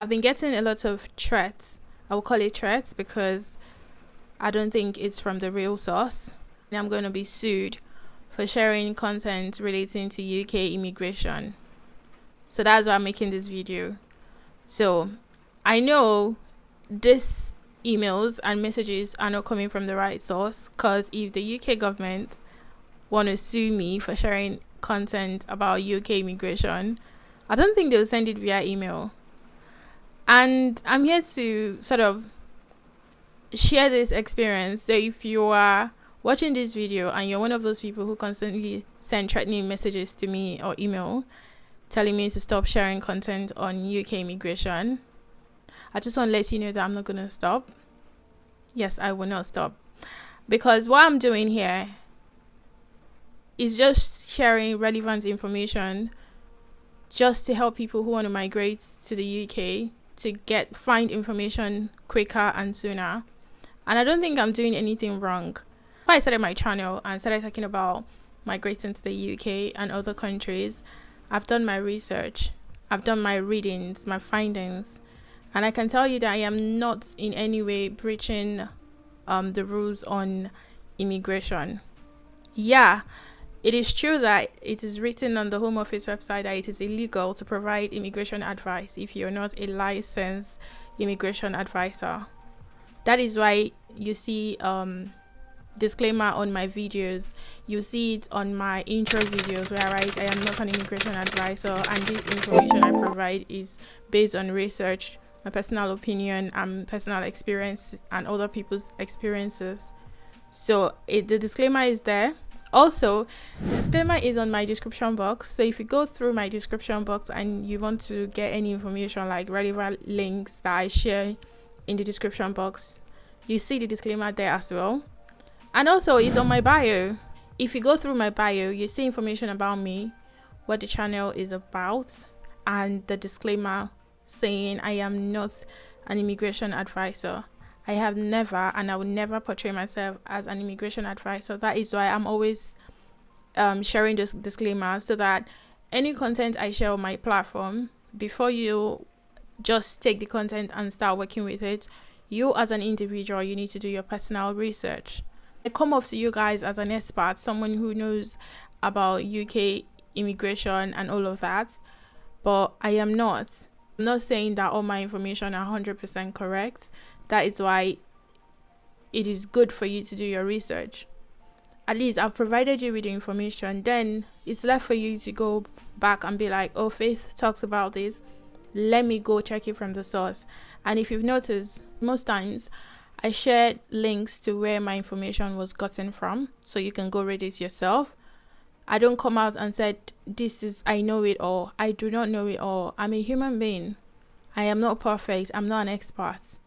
I've been getting a lot of threats. I will call it threats because I don't think it's from the real source. I'm going to be sued for sharing content relating to UK immigration. So that's why I'm making this video. So I know these emails and messages are not coming from the right source, because if the UK government want to sue me for sharing content about UK immigration, I don't think they'll send it via email. And I'm here to sort of share this experience. So if you are watching this video and you're one of those people who constantly send threatening messages to me or email telling me to stop sharing content on UK immigration, I just want to let you know that I'm not going to stop. Yes, I will not stop. Because what I'm doing here is just sharing relevant information just to help people who want to migrate to the UK to find information quicker and sooner. And I don't think I'm doing anything wrong. I started my channel and started talking about migrating to the UK and other countries. I've done my research, I've done my readings, my findings, and I can tell you that I am not in any way breaching the rules on immigration. Yeah, it is true that it is written on the Home Office website that it is illegal to provide immigration advice if you're not a licensed immigration advisor. That is why you see disclaimer on my videos. You see it on my intro videos where I write I am not an immigration advisor, and this information I provide is based on research, my personal opinion, and personal experience and other people's experiences. So the disclaimer is there. Also, the disclaimer is on my description box. So if you go through my description box and you want to get any information like relevant links that I share in the description box, you see the disclaimer there as well. And also it's on my bio. If you go through my bio, you see information about me, what the channel is about, and the disclaimer saying I am not an immigration advisor. I have never, and I will never portray myself as an immigration advisor. That is why I'm always sharing this disclaimer, so that any content I share on my platform, before you just take the content and start working with it, you as an individual, you need to do your personal research. I come off to you guys as an expert, someone who knows about UK immigration and all of that, but I am not. I'm not saying that all my information are 100% correct. That is why it is good for you to do your research. At least I've provided you with the information. Then it's left for you to go back and be like, oh, Faith talks about this. Let me go check it from the source. And if you've noticed, most times I share links to where my information was gotten from, so you can go read it yourself. I don't come out and said, I know it all. I do not know it all. I'm a human being. I am not perfect. I'm not an expert.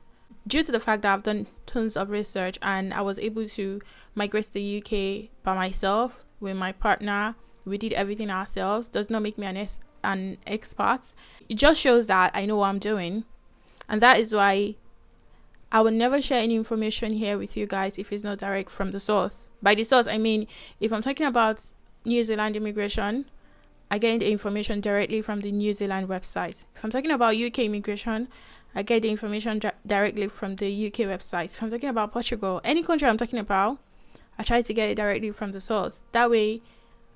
Due to the fact that I've done tons of research and I was able to migrate to the UK by myself with my partner, we did everything ourselves, does not make me an expert. It just shows that I know what I'm doing. And that is why I will never share any information here with you guys if it's not direct from the source. By the source, I mean, if I'm talking about New Zealand immigration, I get the information directly from the New Zealand website. If I'm talking about UK immigration, I get the information directly from the UK website. If I'm talking about Portugal, any country I'm talking about, I try to get it directly from the source. That way,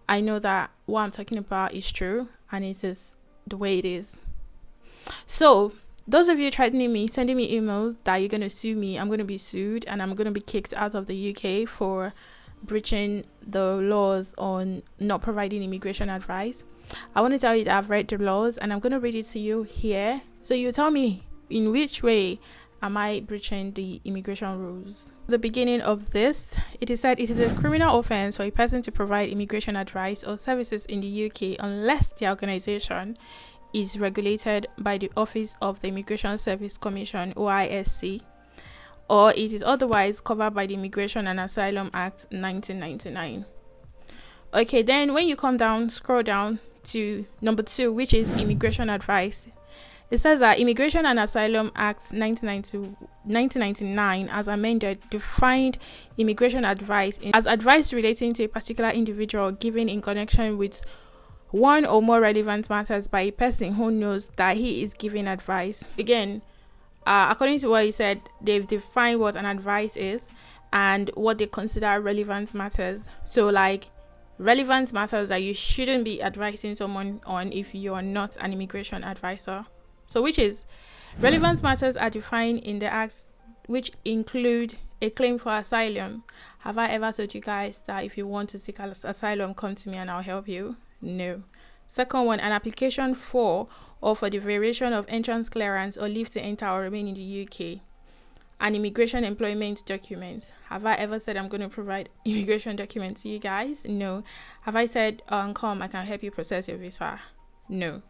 I know that what I'm talking about is true and it is the way it is. So, those of you threatening me, sending me emails that you're going to sue me, I'm going to be sued and I'm going to be kicked out of the UK for breaching the laws on not providing immigration advice. I want to tell you that I've read the laws and I'm going to read it to you here. So you tell me, in which way am I breaching the immigration rules? The beginning of this, it is said it is a criminal offense for a person to provide immigration advice or services in the UK unless the organization is regulated by the Office of the Immigration Service Commission, OISC, or it is otherwise covered by the Immigration and Asylum Act 1999. Okay, then when you come down, scroll down to number 2, which is immigration advice. It says that Immigration and Asylum Act 1999, as amended, defined immigration advice as advice relating to a particular individual given in connection with one or more relevant matters by a person who knows that he is giving advice. Again, according to what he said, they've defined what an advice is and what they consider relevant matters. So like relevant matters that you shouldn't be advising someone on if you're not an immigration advisor. So which is relevant matters are defined in the acts which include a claim for asylum. Have I ever told you guys that if you want to seek asylum, come to me and I'll help you? No. Second one, an application for or for the variation of entrance clearance or leave to enter or remain in the UK. An immigration employment document. Have I ever said I'm going to provide immigration documents to you guys? No. Have I said, come, I can help you process your visa? No.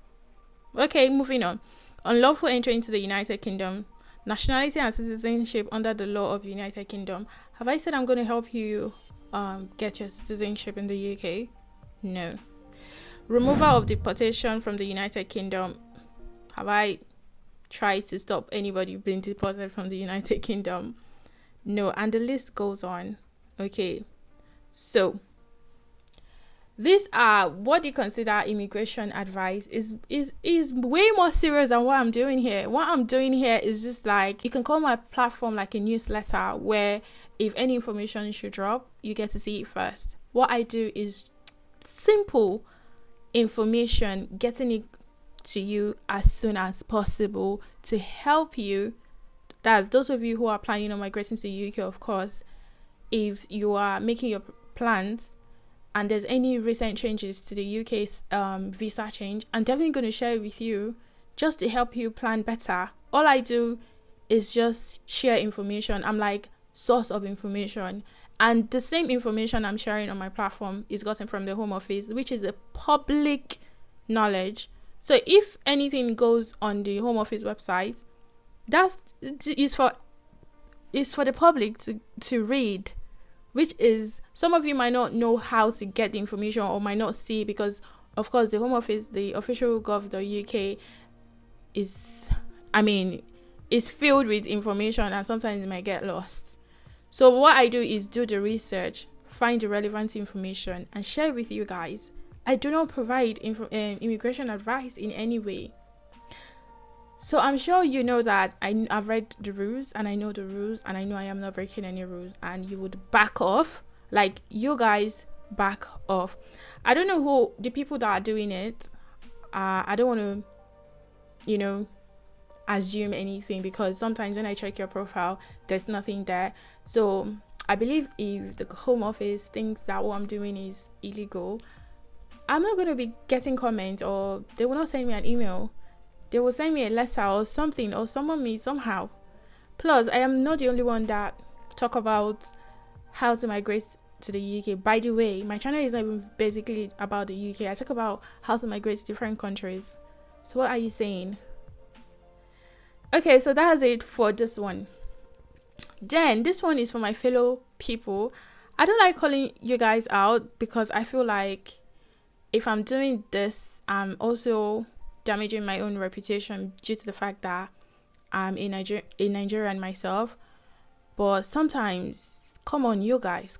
Okay, moving on. Unlawful entry into the United Kingdom. Nationality and citizenship under the law of the United Kingdom. Have I said I'm going to help you get your citizenship in the UK? No. Removal of deportation from the United Kingdom. Have I tried to stop anybody being deported from the United Kingdom? No. And the list goes on. Okay. So these are what you consider immigration advice is way more serious than what I'm doing here. What I'm doing here is just like, you can call my platform like a newsletter where if any information should drop, you get to see it first. What I do is simple information, getting it to you as soon as possible to help you. That's those of you who are planning on migrating to the UK, of course. If you are making your plans and there's any recent changes to the UK's visa change, I'm definitely going to share it with you just to help you plan better. All I do is just share information. I'm like source of information. And the same information I'm sharing on my platform is gotten from the Home Office, which is a public knowledge. So if anything goes on the Home Office website, is for the public to read. Which is, some of you might not know how to get the information or might not see, because of course the Home Office, the official gov.uk is filled with information and sometimes it might get lost. So what I do is do the research, find the relevant information and share it with you guys. I do not provide immigration advice in any way. So I'm sure you know that I've read the rules and I know the rules and I know I am not breaking any rules, and you would back off. Like, you guys back off. I don't know who the people that are doing it. I don't want to, assume anything, because sometimes when I check your profile, there's nothing there. So I believe if the Home Office thinks that what I'm doing is illegal, I'm not going to be getting comments, or they will not send me an email. They will send me a letter or something, or summon me somehow. Plus, I am not the only one that talk about how to migrate to the UK. By the way, my channel is not even basically about the UK. I talk about how to migrate to different countries. So what are you saying? Okay, so that's it for this one. Then this one is for my fellow people. I don't like calling you guys out because I feel like if I'm doing this, I'm also damaging my own reputation due to the fact that I'm a Nigerian myself. But sometimes, come on, you guys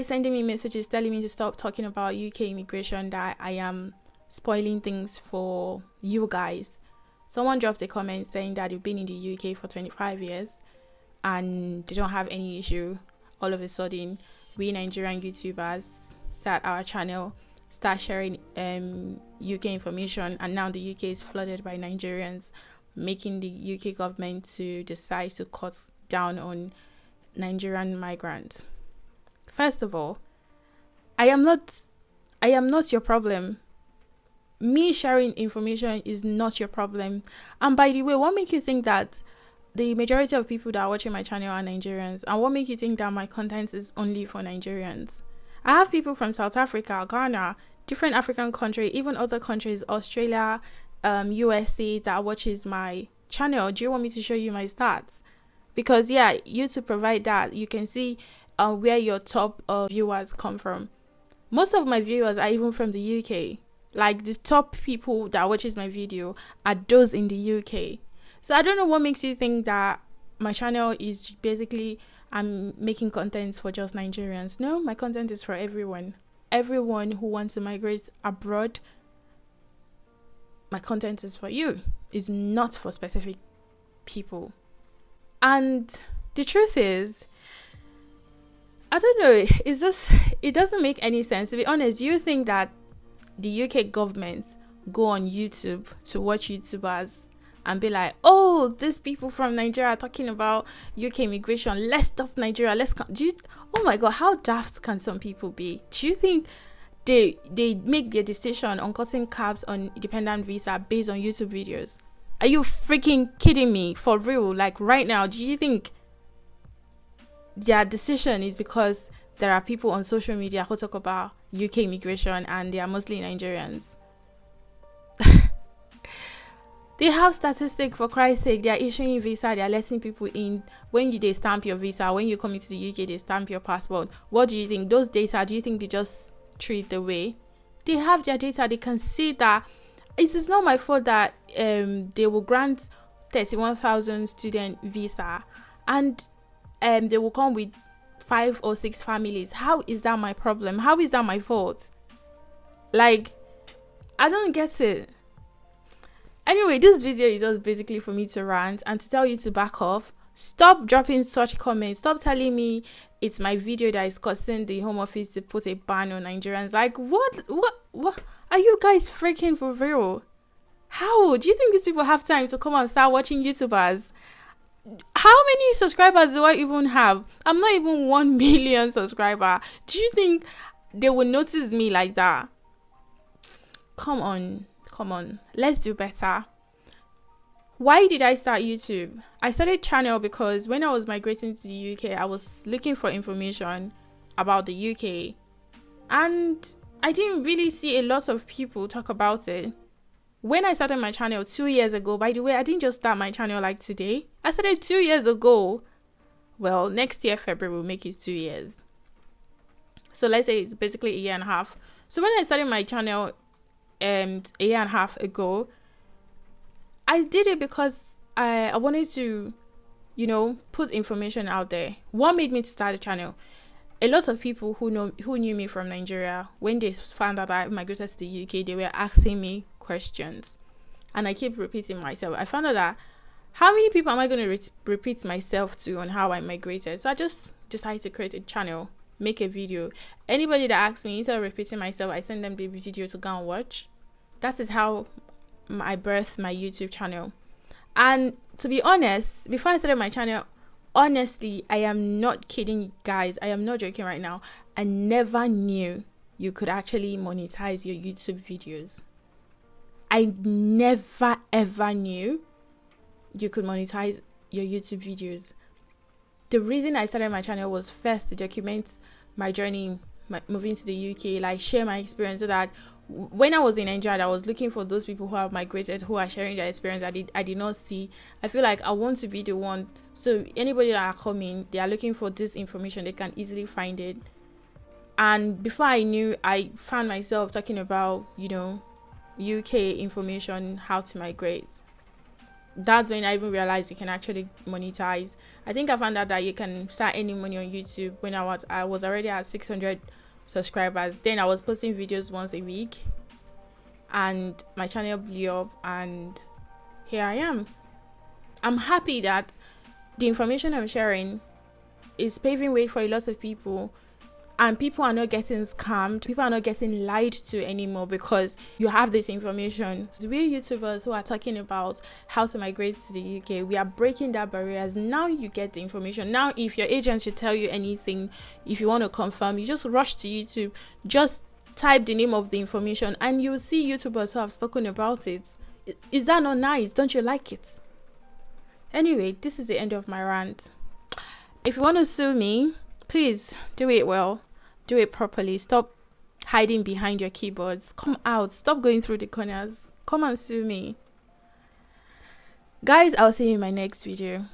sending me messages telling me to stop talking about UK immigration, that I am spoiling things for you guys. Someone dropped a comment saying that you've been in the UK for 25 years and they don't have any issue. All of a sudden, we Nigerian YouTubers start our channel, start sharing UK information, and now the UK is flooded by Nigerians, making the UK government to decide to cut down on Nigerian migrants. First of all, I am not your problem. Me sharing information is not your problem. And by the way, what makes you think that the majority of people that are watching my channel are Nigerians? And what makes you think that my content is only for Nigerians? I have people from South Africa, Ghana, different African countries, even other countries, Australia, USA, that watches my channel. Do you want me to show you my stats? Because you to provide that, you can see where your top viewers come from. Most of my viewers are even from the UK. Like, the top people that watches my video are those in the UK. So I don't know what makes you think that my channel is basically I'm making content for just Nigerians. No, my content is for everyone. everyone who wants to migrate abroad, my content is for you. It's not for specific people. And the truth is, I don't know, it doesn't make any sense. To be honest, you think that the UK government go on YouTube to watch YouTubers and be like, oh, these people from Nigeria are talking about UK immigration, let's stop Nigeria, oh my god, how daft can some people be? Do you think they make their decision on cutting cabs on dependent visa based on YouTube videos? Are you freaking kidding me? For real? Like right now, do you think their decision is because there are people on social media who talk about UK immigration and they are mostly Nigerians? They have statistics, for Christ's sake. They are issuing visa, they are letting people in. When they stamp your visa, when you come into the UK, they stamp your passport. What do you think? Those data, do you think they just treat the way? They have their data. They can see that it is not my fault that they will grant 31,000 student visa and they will come with 5 or 6 families. How is that my problem? How is that my fault? Like, I don't get it. Anyway, this video is just basically for me to rant and to tell you to back off. Stop dropping such comments. Stop telling me it's my video that is causing the Home Office to put a ban on Nigerians. Like, what? Are you guys freaking for real? How? Do you think these people have time to come and start watching YouTubers? How many subscribers do I even have? I'm not even 1 million subscriber. Do you think they will notice me like that? Come on. Let's do better. Why did I start YouTube? I started channel because when I was migrating to the UK, I was looking for information about the UK. And I didn't really see a lot of people talk about it. When I started my channel 2 years ago, by the way, I didn't just start my channel like today. I started 2 years ago. Well, next year, February, will make it 2 years. So let's say it's basically a year and a half. So when I started my channel a year and a half ago, I did it because I wanted to, put information out there. What made me to start the channel? A lot of people who knew me from Nigeria, when they found out I migrated to the UK, they were asking me questions. And I keep repeating myself. I found out that how many people am I going to repeat myself to on how I migrated? So I just decided to create a channel, make a video. Anybody that asks me, instead of repeating myself, I send them the video to go and watch. That is how I birthed my YouTube channel. And to be honest, before I started my channel, honestly, I am not kidding, guys. I am not joking right now. I never knew you could actually monetize your YouTube videos. I never ever knew you could monetize your YouTube videos. The reason I started my channel was first to document my journey moving to the UK, like share my experience, so that when I was in Nigeria, I was looking for those people who have migrated, who are sharing their experience I did not see. I feel like I want to be the one, so anybody that are coming, they are looking for this information, they can easily find it. And before I knew, I found myself talking about, UK information, how to migrate. That's when I even realized you can actually monetize. I think I found out that you can start earning money on YouTube when I was already at 600 subscribers. Then I was posting videos once a week and my channel blew up, and here I am. I'm happy that the information I'm sharing is paving way for a lot of people, and people are not getting scammed. People are not getting lied to anymore because you have this information. We YouTubers who are talking about how to migrate to the UK, we are breaking that barriers. Now you get the information. Now if your agent should tell you anything, if you want to confirm, you just rush to YouTube, just type the name of the information, and you'll see YouTubers who have spoken about it. Is that not nice? Don't you like it? Anyway, this is the end of my rant. If you want to sue me, please do it well. Do it properly. Stop hiding behind your keyboards. Come out. Stop going through the corners. Come and sue me. Guys, I'll see you in my next video.